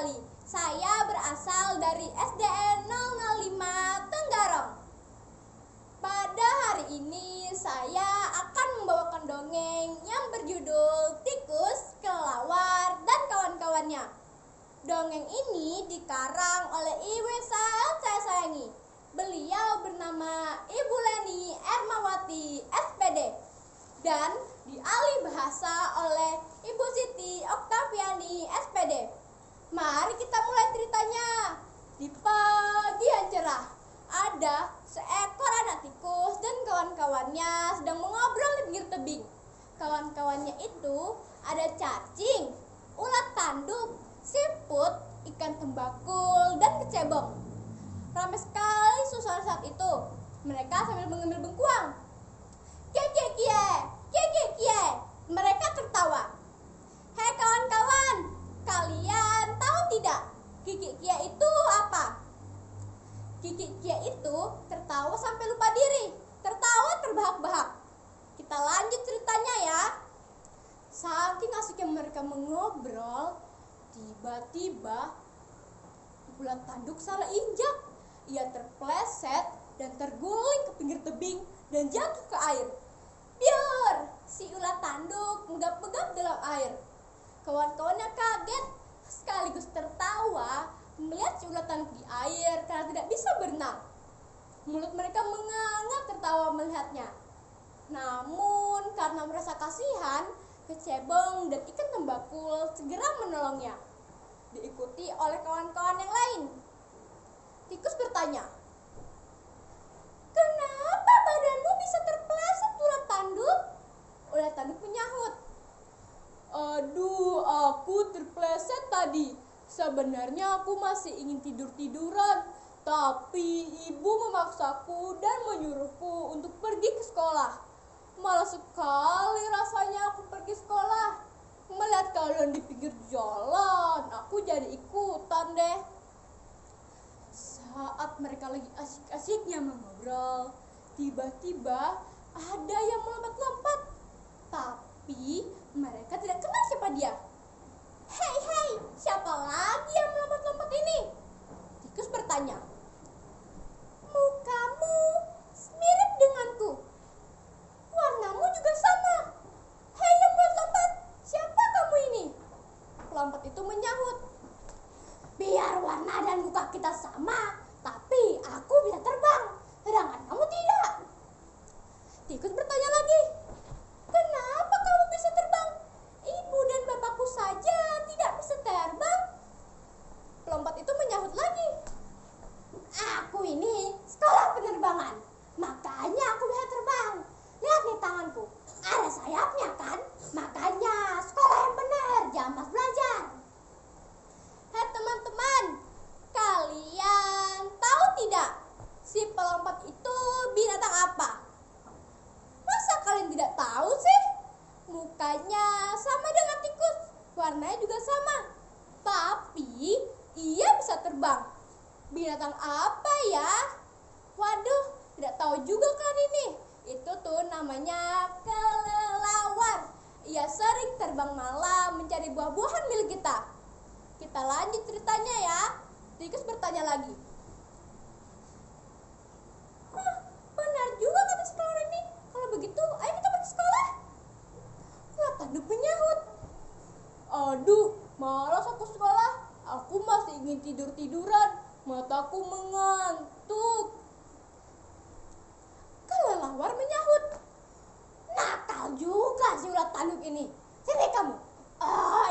kembali. Saya berasal dari SDN 005 Tenggarong. Pada hari ini saya akan membawakan dongeng yang berjudul Tikus, Kelelawar, dan Kawan-Kawannya. Dongeng ini dikarang oleh Ibu yang saya sayangi. Beliau bernama Ibu Leni Ermawati, SPD, dan dialih bahasa oleh Ibu Siti Oktaviani, SPD. Mari kita mulai ceritanya. Di pagi yang cerah, ada seekor anak tikus dan kawan-kawannya sedang mengobrol di pinggir tebing. Kawan-kawannya itu ada cacing, ulat tanduk, siput, ikan tembakul, dan kecebong. Ramai sekali suasana saat itu. Mereka sambil mengambil bengkuang. Kie kie kie, kie kie kie. Mereka tertawa. Hei kawan-kawan, kalian tahu tidak kiki kie itu apa? Kiki kie itu tertawa sampai lupa diri, tertawa terbahak-bahak. Kita lanjut ceritanya ya. Saking asiknya mereka mengobrol, tiba-tiba ulat tanduk salah injak. Ia terpleset dan terguling ke pinggir tebing dan jatuh ke air. Biar si ulat tanduk menggap-menggap dalam air. Kawan-kawannya kaget sekaligus tertawa melihat si ulat tanduk di air karena tidak bisa berenang. Mulut mereka menganga tertawa melihatnya. Namun karena merasa kasihan, kecebong dan ikan tembakul segera menolongnya, diikuti oleh kawan-kawan yang lain. Tikus bertanya, "Kenapa badanmu bisa terpeleset, ulat tanduk?" Ulat tanduk menyahut, "Aduh, aku terpeleset tadi. Sebenarnya aku masih ingin tidur-tiduran, tapi ibu memaksaku dan menyuruhku untuk pergi ke sekolah. Malas sekali rasanya aku pergi sekolah. Melihat kalian di pinggir jalan, aku jadi ikutan deh." Saat mereka lagi asik-asiknya mengobrol, tiba-tiba ada yang melompat-lompat. Tapi mereka tidak kenal siapa dia. "Hei, hei, siapa lagi yang melompat-lompat ini?" Tikus bertanya. "Mukamu mirip denganku. Warnamu juga sama. Hei yang melompat, siapa kamu ini?" Pelompat itu menyahut, "Biar warna dan muka kita sama, tapi aku bisa terbang, sedangkan kamu tidak." Tikus bertanya lagi, "Kenapa kamu bisa terbang? Ibu dan bapakku saja tidak bisa terbang." Pelompat itu menyahut lagi, "Aku ini sekolah penerbangan, makanya aku bisa terbang. Lihat nih tanganku, ada sayapnya kan? Makanya sekolah yang benar, jangan malas belajar." Hei teman-teman, kalian tahu tidak si pelompat itu binatang apa? Masa kalian tidak tahu sih? Mukanya sama dengan tikus, warnanya juga sama, tapi ia bisa terbang. Binatang apa ya? Waduh, tidak tahu juga kan ini. Itu tuh namanya kelelawar. Ia sering terbang malam mencari buah-buahan milik kita. Kita lanjut ceritanya ya. Tikus bertanya lagi, "Benar juga kata si kawan ini. Kalau begitu, ayo kita pergi sekolah." Ulat tanduk menyahut, "Aduh, malas aku sekolah. Aku masih ingin tidur-tiduran. Mataku mengantuk." Kelelawar menyahut, "Nakal juga si ulat tanduk ini. Sini kamu,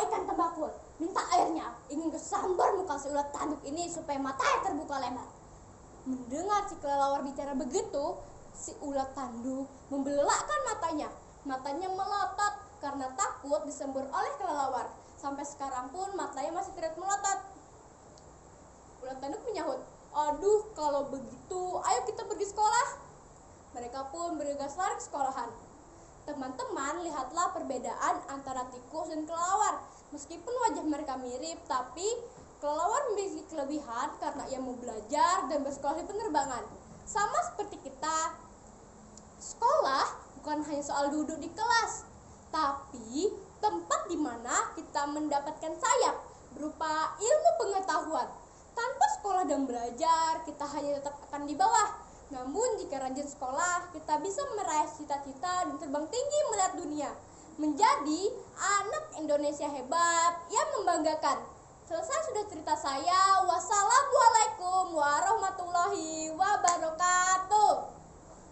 ikan tembakul, minta airnya. Ingin kesambar muka si ulat tanduk ini supaya matanya terbuka lebar." Mendengar si kelelawar bicara begitu, si ulat tanduk membelakkan matanya. Matanya melotot karena takut disembur oleh kelelawar. Sampai sekarang pun matanya masih tidak melotot. Ulat tanduk menyahut, "Aduh, kalau begitu ayo kita pergi sekolah." Mereka pun bergegas lari ke sekolahan. Teman-teman, lihatlah perbedaan antara tikus dan kelelawar. Meskipun wajah mereka mirip, tapi kelelawar memiliki kelebihan karena ia mau belajar dan bersekolah di penerbangan. Sama seperti kita, sekolah bukan hanya soal duduk di kelas, tapi tempat di mana kita mendapatkan sayap, berupa ilmu pengetahuan. Tanpa sekolah dan belajar, kita hanya tetap akan di bawah. Namun jika rajin sekolah, kita bisa meraih cita-cita dan terbang tinggi melihat dunia. Menjadi anak Indonesia hebat yang membanggakan. Selesai sudah cerita saya. Wassalamualaikum warahmatullahi wabarakatuh.